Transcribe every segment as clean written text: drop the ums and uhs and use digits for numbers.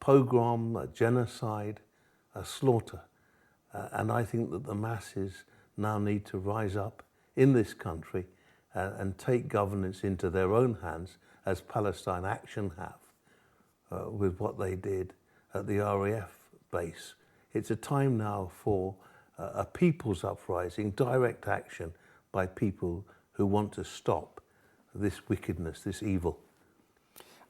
pogrom, a genocide, a slaughter. And I think that the masses now need to rise up in this country and take governance into their own hands, as Palestine Action have with what they did at the RAF base. It's a time now for a people's uprising, direct action by people who want to stop this wickedness, this evil.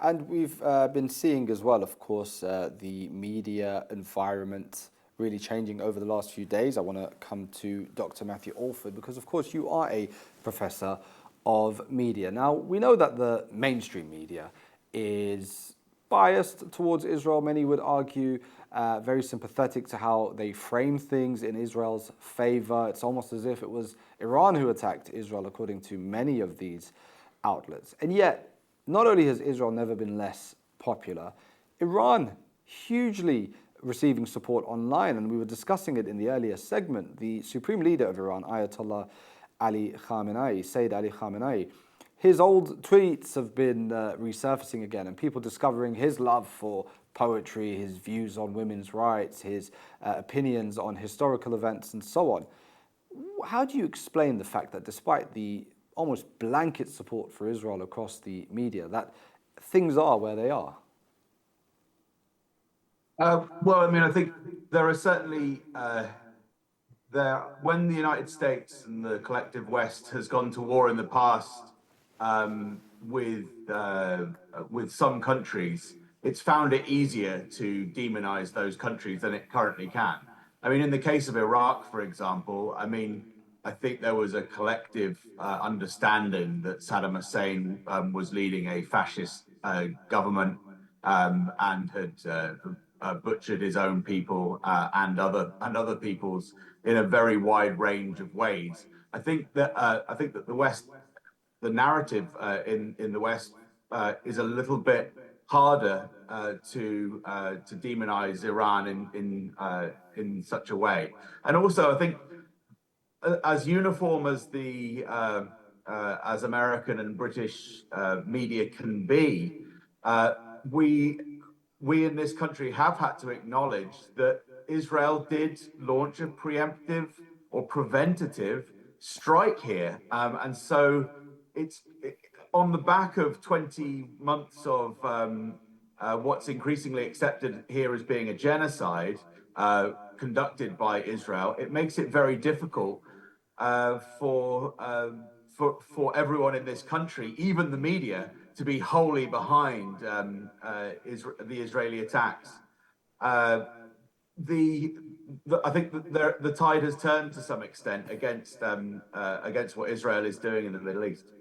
And we've been seeing as well, of course, the media environment really changing over the last few days. I want to come to Dr. Matthew Alford because, of course, you are a professor of media. Now, we know that the mainstream media is biased towards Israel. Many would argue very sympathetic to how they frame things in Israel's favor. It's almost as if it was Iran who attacked Israel, according to many of these outlets. And yet, not only has Israel never been less popular, Iran hugely receiving support online, and we were discussing it in the earlier segment. The supreme leader of Iran, Ayatollah Ali Khamenei, Sayyid Ali Khamenei, his old tweets have been resurfacing again, and people discovering his love for poetry, his views on women's rights, his opinions on historical events, and so on. How do you explain the fact that despite the almost blanket support for Israel across the media, that things are where they are? Well, I mean, I think there are certainly when the United States and the collective West has gone to war in the past with some countries, it's found it easier to demonize those countries than it currently can. I mean, in the case of Iraq, for example, I think there was a collective understanding that Saddam Hussein was leading a fascist government and had butchered his own people and other peoples in a very wide range of ways. I think that the West, the narrative in the West is a little bit harder to demonize Iran in such a way. And also, I think as uniform as as American and British media can be, we in this country have had to acknowledge that Israel did launch a preemptive or preventative strike here. And so it's on the back of 20 months of what's increasingly accepted here as being a genocide conducted by Israel. It makes it very difficult for everyone in this country, even the media, to be wholly behind the Israeli attacks. I think that the tide has turned to some extent against what Israel is doing in the Middle East.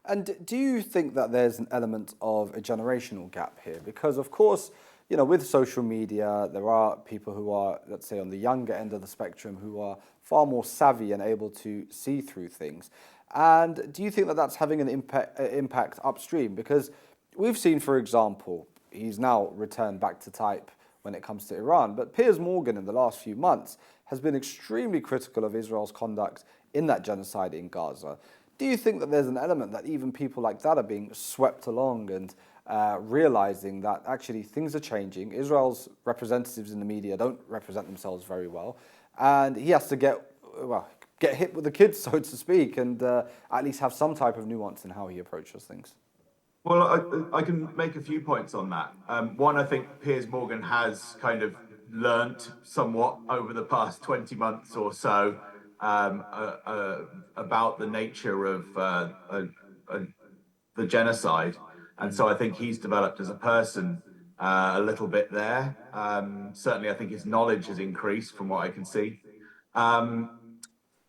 And do you think that there's an element of a generational gap here? Because, of course, you know, with social media, there are people who are, let's say, on the younger end of the spectrum who are far more savvy and able to see through things. And do you think that that's having an impact upstream? Because we've seen, for example, he's now returned back to type when it comes to Iran, but Piers Morgan in the last few months has been extremely critical of Israel's conduct in that genocide in Gaza. Do you think that there's an element that even people like that are being swept along and realizing that actually things are changing? Israel's representatives in the media don't represent themselves very well, and he has to get hit with the kids, so to speak, and at least have some type of nuance in how he approaches things? Well, I can make a few points on that. One, I think Piers Morgan has kind of learnt somewhat over the past 20 months or so about the nature of the genocide. And so I think he's developed as a person a little bit there. Certainly, I think his knowledge has increased from what I can see.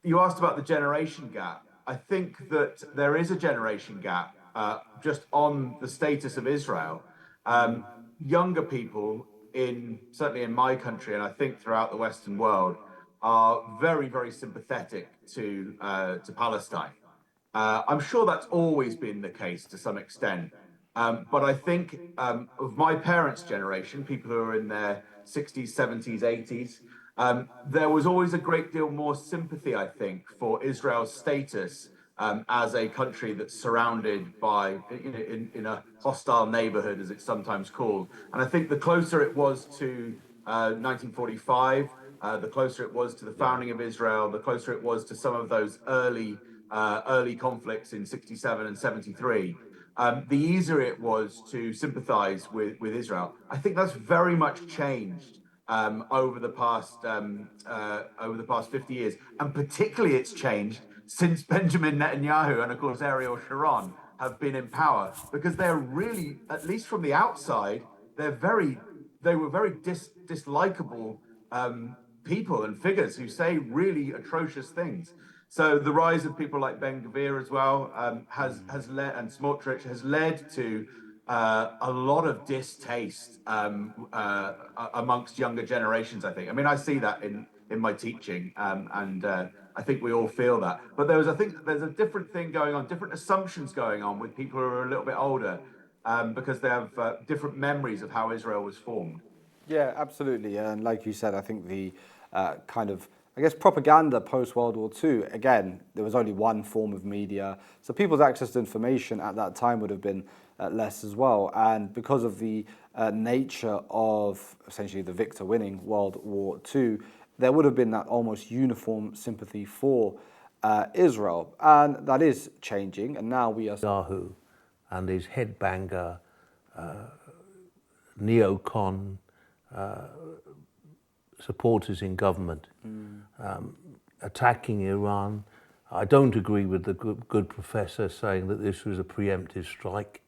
You asked about the generation gap. I think that there is a generation gap just on the status of Israel. Younger people, certainly in my country, and I think throughout the Western world, are very, very sympathetic to Palestine. I'm sure that's always been the case to some extent. But I think of my parents' generation, people who are in their 60s, 70s, 80s, there was always a great deal more sympathy, I think, for Israel's status as a country that's surrounded by, in a hostile neighborhood, as it's sometimes called. And I think the closer it was to 1945, the closer it was to the founding of Israel, the closer it was to some of those early conflicts in 67 and 73, the easier it was to sympathize with Israel. I think that's very much changed over the past 50 years, and particularly it's changed since Benjamin Netanyahu and of course Ariel Sharon have been in power, because they're really, at least from the outside, they were very dislikable people and figures who say really atrocious things. So the rise of people like Ben Gvir as well has led, and Smotrich has led to a lot of distaste amongst younger generations, I think. I mean, I see that in my teaching, and I think we all feel that. But there's a different thing going on, different assumptions going on with people who are a little bit older, because they have different memories of how Israel was formed. Yeah, absolutely. And like you said, I think the propaganda post-World War II, again, there was only one form of media. So people's access to information at that time would have been less as well. And because of the nature of essentially the victor winning World War II, there would have been that almost uniform sympathy for Israel. And that is changing. And now we are... Yahoo and his headbanger, neocon, supporters in government, attacking Iran. I don't agree with the good professor saying that this was a preemptive strike.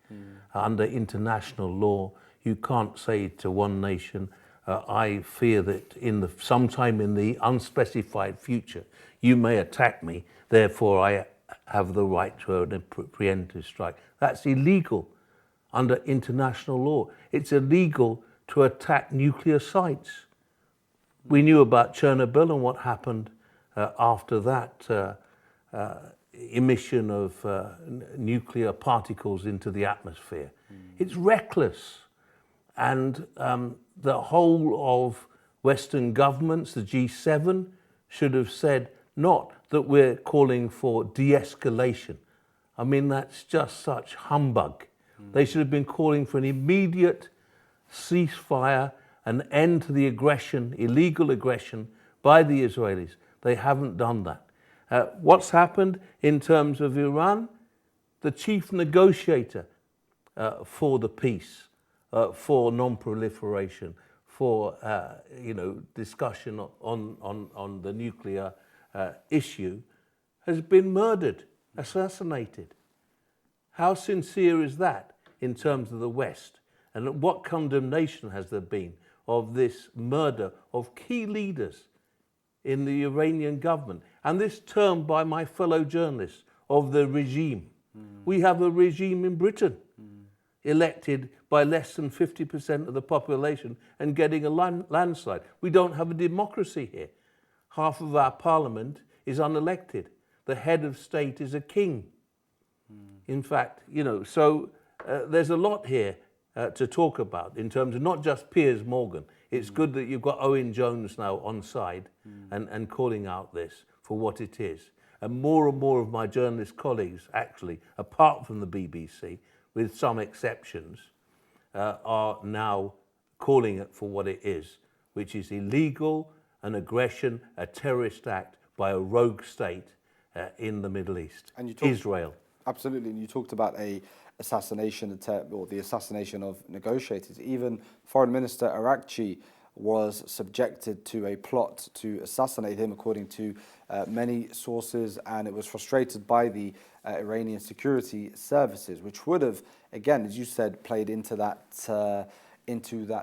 Under international law, you can't say to one nation, I fear that sometime in the unspecified future, you may attack me, therefore I have the right to a preemptive strike. That's illegal under international law. It's illegal to attack nuclear sites. We knew about Chernobyl and what happened after that emission of nuclear particles into the atmosphere. It's reckless. And the whole of Western governments, the G7, should have said not that we're calling for de-escalation. I mean, that's just such humbug. They should have been calling for an immediate ceasefire, an end to the aggression, illegal aggression by the Israelis. They haven't done that. What's happened in terms of Iran? The chief negotiator for the peace, for non-proliferation, for discussion on the nuclear issue, has been murdered, assassinated. How sincere is that in terms of the West? And what condemnation has there been of this murder of key leaders in the Iranian government? And this term by my fellow journalists of the regime. We have a regime in Britain, elected by less than 50% of the population and getting a landslide. We don't have a democracy here. Half of our parliament is unelected. The head of state is a king. In fact, so there's a lot here to talk about in terms of not just Piers Morgan. It's good that you've got Owen Jones now on side and calling out this for what it is. And more of my journalist colleagues, actually, apart from the BBC, with some exceptions, are now calling it for what it is, which is illegal, an aggression, a terrorist act by a rogue state in the Middle East, Israel. Absolutely, and you talked about a assassination attempt, or the assassination of negotiators. Even Foreign Minister Arakchi was subjected to a plot to assassinate him, according to many sources, and it was frustrated by the Iranian security services, which would have, again, as you said, played into that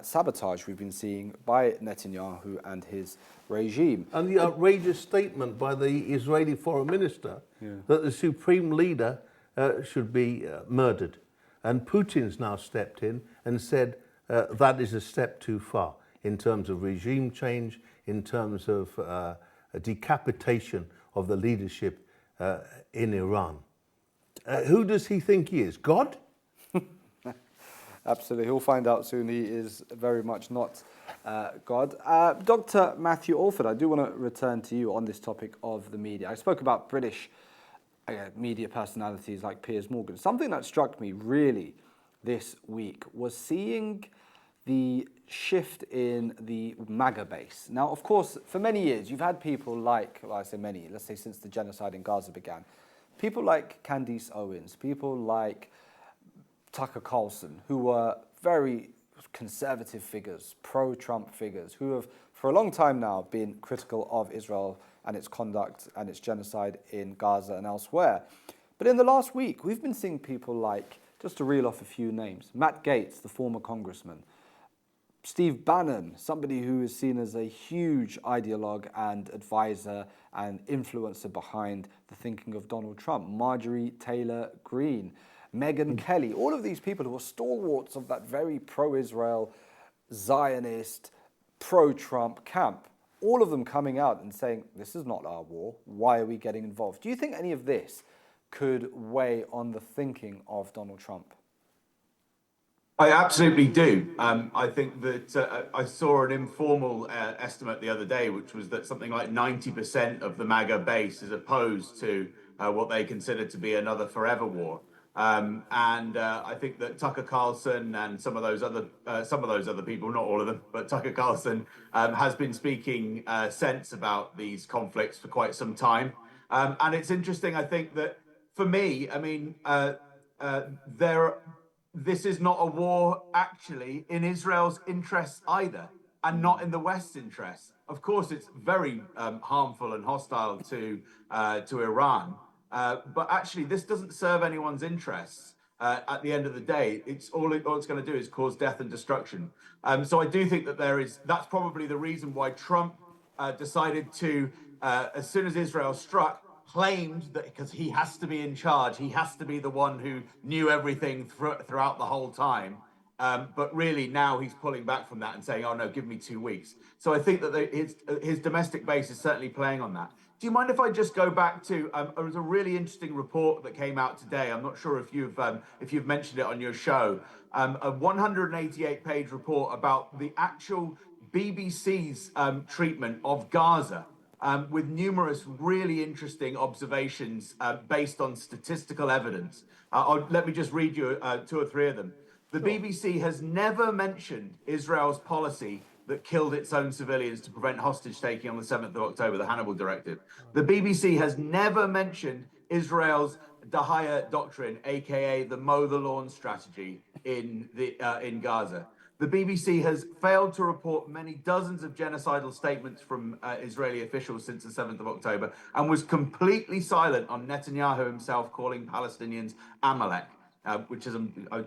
sabotage we've been seeing by Netanyahu and his regime. And the outrageous statement by the Israeli foreign minister that the supreme leader should be murdered. And Putin's now stepped in and said that is a step too far in terms of regime change, in terms of a decapitation of the leadership in Iran. Who does he think he is? God? Absolutely. He'll find out soon. He is very much not God. Dr. Matthew Alford, I do want to return to you on this topic of the media. I spoke about British media personalities like Piers Morgan. Something that struck me really this week was seeing the shift in the MAGA base. Now, of course, for many years, you've had people like, well, I say many, let's say since the genocide in Gaza began, people like Candace Owens, people like Tucker Carlson, who were very conservative figures, pro-Trump figures, who have for a long time now been critical of Israel and its conduct and its genocide in Gaza and elsewhere. But in the last week, we've been seeing people like, just to reel off a few names, Matt Gaetz, the former congressman, Steve Bannon, somebody who is seen as a huge ideologue and advisor and influencer behind the thinking of Donald Trump, Marjorie Taylor Greene, Megyn Kelly, all of these people who are stalwarts of that very pro-Israel, Zionist, pro-Trump camp, all of them coming out and saying, this is not our war, why are we getting involved? Do you think any of this could weigh on the thinking of Donald Trump? I absolutely do. I think that I saw an informal estimate the other day, which was that something like 90% of the MAGA base is opposed to what they consider to be another forever war. And I think that Tucker Carlson and some of those other people, not all of them, but Tucker Carlson has been speaking sense about these conflicts for quite some time. And it's interesting, I think, that for me, I mean, this is not a war actually in Israel's interests either, and not in the West's interests. Of course, it's very harmful and hostile to Iran, but actually, this doesn't serve anyone's interests. At the end of the day, all it's going to do is cause death and destruction. So I do think that that's probably the reason why Trump decided to, as soon as Israel struck, claimed that because he has to be in charge, he has to be the one who knew everything throughout the whole time. But really now he's pulling back from that and saying, oh no, give me 2 weeks. So I think that his domestic base is certainly playing on that. Do you mind if I just go back to, there was a really interesting report that came out today. I'm not sure if you've mentioned it on your show. A 188-page report about the actual BBC's treatment of Gaza. With numerous really interesting observations based on statistical evidence. Let me just read you 2 or 3 of them. The BBC has never mentioned Israel's policy that killed its own civilians to prevent hostage taking on the 7th of October, the Hannibal Directive. The BBC has never mentioned Israel's Dahaya Doctrine, aka the mow the lawn strategy in Gaza. The BBC has failed to report many dozens of genocidal statements from Israeli officials since the 7th of October and was completely silent on Netanyahu himself calling Palestinians Amalek, which is,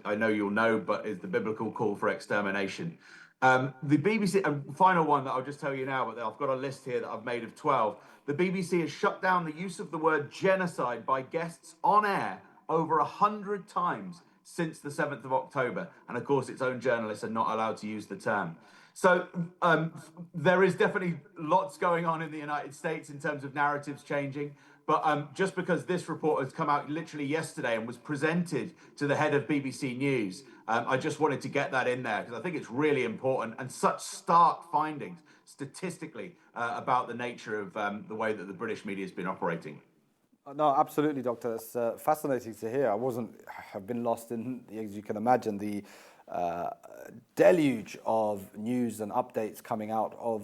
I know you'll know, but is the biblical call for extermination. The BBC, a final one that I'll just tell you now, but I've got a list here that I've made of 12. The BBC has shut down the use of the word genocide by guests on air over 100 times since the 7th of October. And of course, its own journalists are not allowed to use the term. So there is definitely lots going on in the United States in terms of narratives changing. But just because this report has come out literally yesterday and was presented to the head of BBC News, I just wanted to get that in there because I think it's really important and such stark findings statistically about the nature of the way that the British media has been operating. No, absolutely, Doctor. It's fascinating to hear. I've been lost in, as you can imagine, the deluge of news and updates coming out of